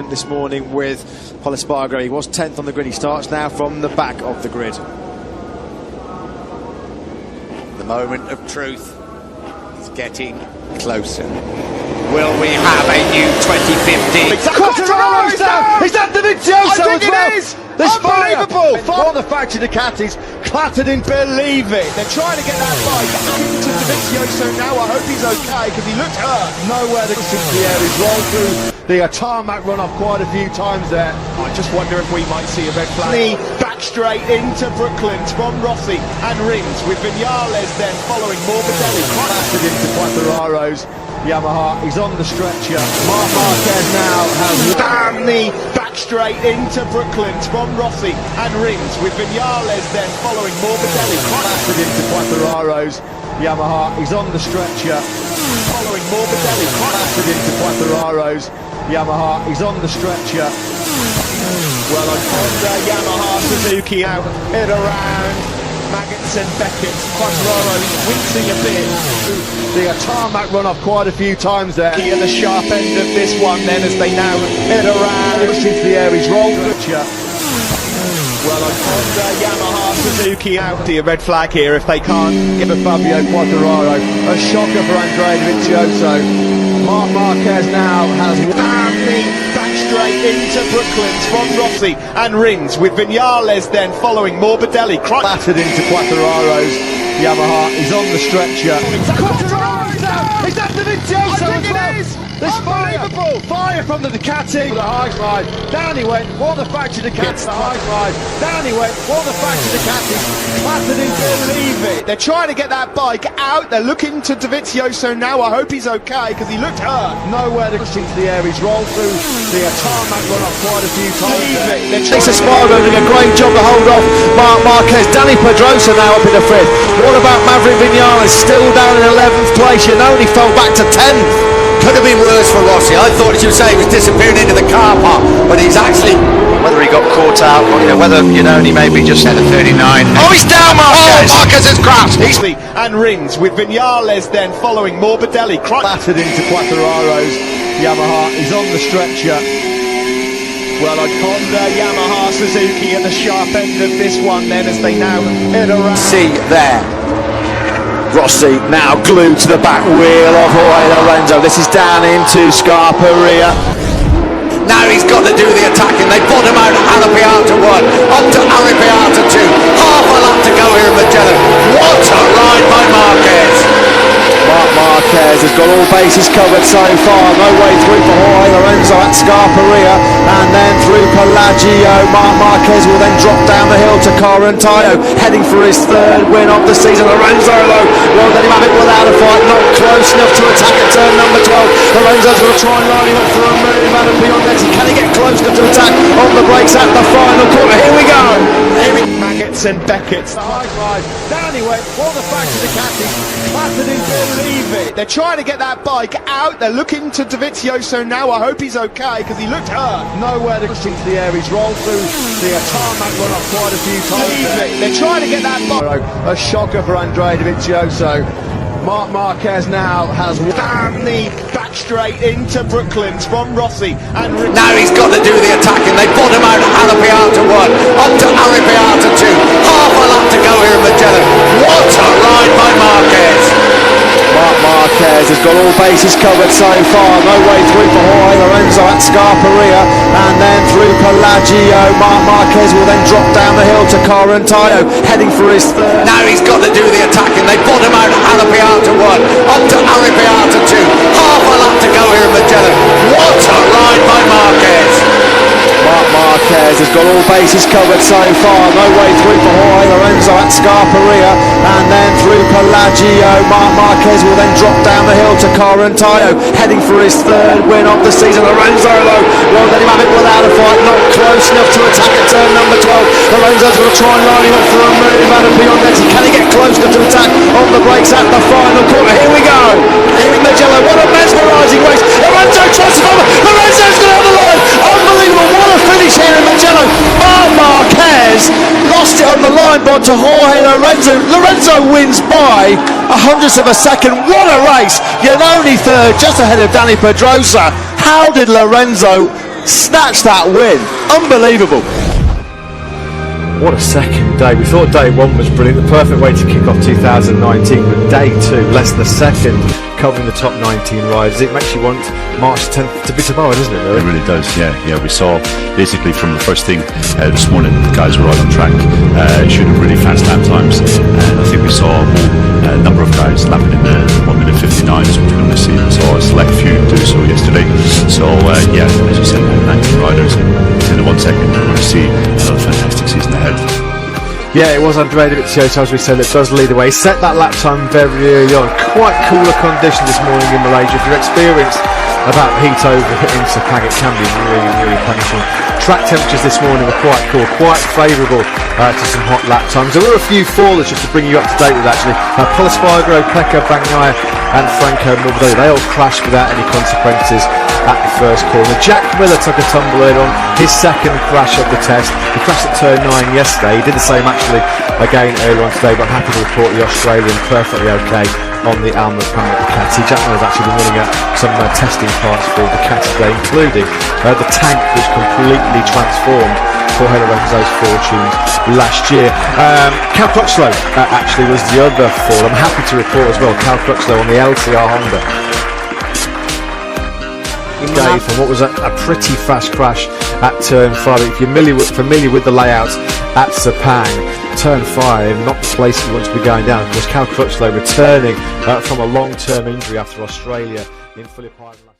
accident this morning with He was 10th on the grid. He starts now from the back of the grid. The moment of truth is getting closer. Will we have a new 2015? Quartararo's down! Is that Dovizioso as well? It is! There's Unbelievable! Fire the factory Ducatis clattered in. Believe it! They're trying to get that bike into Dovizioso now. I hope he's okay because he looked hurt. Nowhere to see the air. He's rolled through the tarmac run-off quite a few times there. I just wonder if we might see a red flag. Back straight into Brooklands from Rossi and Rings with Vinales then following Morbidelli. Clattered into Quartararo's Yamaha. He's on the stretcher. Marc Marquez now has Damn me! Back straight into Brooklands from Rossi and Rings with Vinales then following Morbidelli. clattered into Quartararo's Yamaha. He's on the stretcher. Following Morbidelli. Clattered into Quartararo's Yamaha. He's on the stretcher. Well, on the Yamaha Suzuki out it around. Maggots and Beckett, Quartararo wincing a bit. The tarmac run off quite a few times there. At the sharp end of this one then as they now head around. Pushed into the air, he's rolled. Well, on the Yamaha Suzuki out. A red flag here if they can't give a Fabio Quartararo. A shocker for Andrea Dovizioso. Marc Marquez now has back straight into Brooklands from Rossi and Rings with Vinales then following Morbidelli. Clattered into Quartararo's Yamaha. He's on the stretcher. Quartararo's down! Is that Dovizioso as well? There's fire from the Ducati. The high slide. Down he went. Won the factory Ducati. The high slide. Down he went. Won the factory Ducati. Clattered into. Believe it. They're trying to get that bike out. They're looking to Dovizioso now. I hope he's okay because he looked hurt. Nowhere to push into the air. He's rolled through the tarmac run off quite a few times. It's a Spargo doing a great job to hold off Marc Marquez. Danny Pedrosa now up in the fifth. What about Maverick Vinales? Still down in 11th place. You know, he fell back to 10th. Could have been worse for Rossi. I thought, as you say, he was disappearing into the car park, but he's actually... Whether he got caught out, or, whether, he maybe just had a 39. Oh, he's down, Marquez! Oh, Marquez has crashed! And Rings with Vinales then following Morbidelli. Clattered into Quartararo's Yamaha. He's on the stretcher. Well, on the Yamaha Suzuki at the sharp end of this one then as they now head around. See there. Rossi now glued to the back wheel of Jorge Lorenzo. This is down into Scarperia. Now he's got to do the attacking. They bottom out at Arrabbiata 1, up to Arrabbiata 2. Half a lap to go here in Magellan. What a ride by Marquez! Marc Marquez has got all bases covered so far. No way through for Jorge Lorenzo at Scarperia, and then through Pelagio. Marc Marquez will then drop down the hill to Correntaio, heading for his third win of the season. Lorenzo though won't let him have it without a fight. Not close enough to attack at turn number 12. Lorenzo's going to try and line him up for a move out of beyond exit. Can he get close enough to attack on the brakes at the final corner? Here we go. Maggots and Beckett. The high slide. Down he went. Won the factory Ducati. Clattered into. Believe it. They're trying to get that bike out. They're looking to Dovizioso now. I hope he's okay because he looked hurt. Nowhere to push into the air. He's rolled through the tarmac run off quite a few times. They're trying to get that bike. A shocker for Andrea Dovizioso. Marc Marquez now has back straight into Brooklands from Rossi and now he's got to do the attacking. They bottom out at Arrabbiata 1, up to Arrabbiata 2. Half a lap to go here in Magellan. What a ride by Marquez! Marc Marquez has got all bases covered so far. No way through for Jorge Lorenzo at Scarperia, and then through Pelagio. Marc Marquez will then drop down the hill to Correntaio, heading for his third. Now he's got to do the attacking. They bottom out at Arrabbiata 1, up to Arrabbiata 2. Half a lap to go here in Magellan. What a ride by Marquez! Marc Marquez has got all bases covered so far. No way through for Jorge Lorenzo at Scarperia, and then through Pelagio. Marc Marquez will then drop down the hill to Correntaio, heading for his third win of the season. Lorenzo though won't let him have it without a fight. Not close enough to attack at turn number 12. Lorenzo's going to try and line him up for a move out of beyond exit. Can he get close enough to attack on the brakes at the final corner? Here we go. Here in Magellan. What a mesmerising race. Lorenzo tries to follow. Lorenzo's going to have the line. Unbelievable. What a finish here in Magellan. Marc Marquez lost it on the line but to Jorge Lorenzo. Lorenzo wins by 100th of a second. What a race. Iannone third, just ahead of Danny Pedrosa. How did Lorenzo snatched that win. Unbelievable. What a second day. We thought day one was brilliant, the perfect way to kick off 2019, but day two, less than a second, covering the top 19 riders. It makes you want March 10th to be tomorrow, doesn't it, really? It really does, yeah. We saw basically from the first thing this morning, the guys were right on track, shooting really fast lap times, and I think we saw a whole number of guys lapping in the 1 minute 59s, which we only saw a select few do so yesterday. So yeah, as you said, 19 riders in the 1 second, we're going to see another fantastic season ahead. Yeah, it was Andrea Dovizioso, as we said, that does lead the way. He set that lap time very early on. Quite cooler conditions this morning in Malaysia. If you're experienced about heat over in Sepang, it can be really punishing. Track temperatures this morning were quite cool, quite favourable to some hot lap times. There were a few fallers just to bring you up to date with, actually. Paul Espargaro, Pecca, Bagnaia and Franco Morbidelli, they all crashed without any consequences at the first corner. Jack Miller took a tumble in on his second crash of the test. He crashed at turn 9 yesterday. He did the same actually again earlier on today, but I'm happy to report the Australian perfectly okay on the Alma panel Ducati. Jack Miller's actually been running at some testing parts for Ducati today, including the tank which completely transformed Jorge Lorenzo's fortunes last year. Cal Crutchlow actually was the other fall. I'm happy to report as well, Cal Crutchlow on the LCR Honda. Dave, and what was a pretty fast crash at turn 5. If you're familiar with the layouts at Sepang, turn 5, not the place you want to be going down. Of course, Cal Crutchlow returning from a long-term injury after Australia in Phillip Island.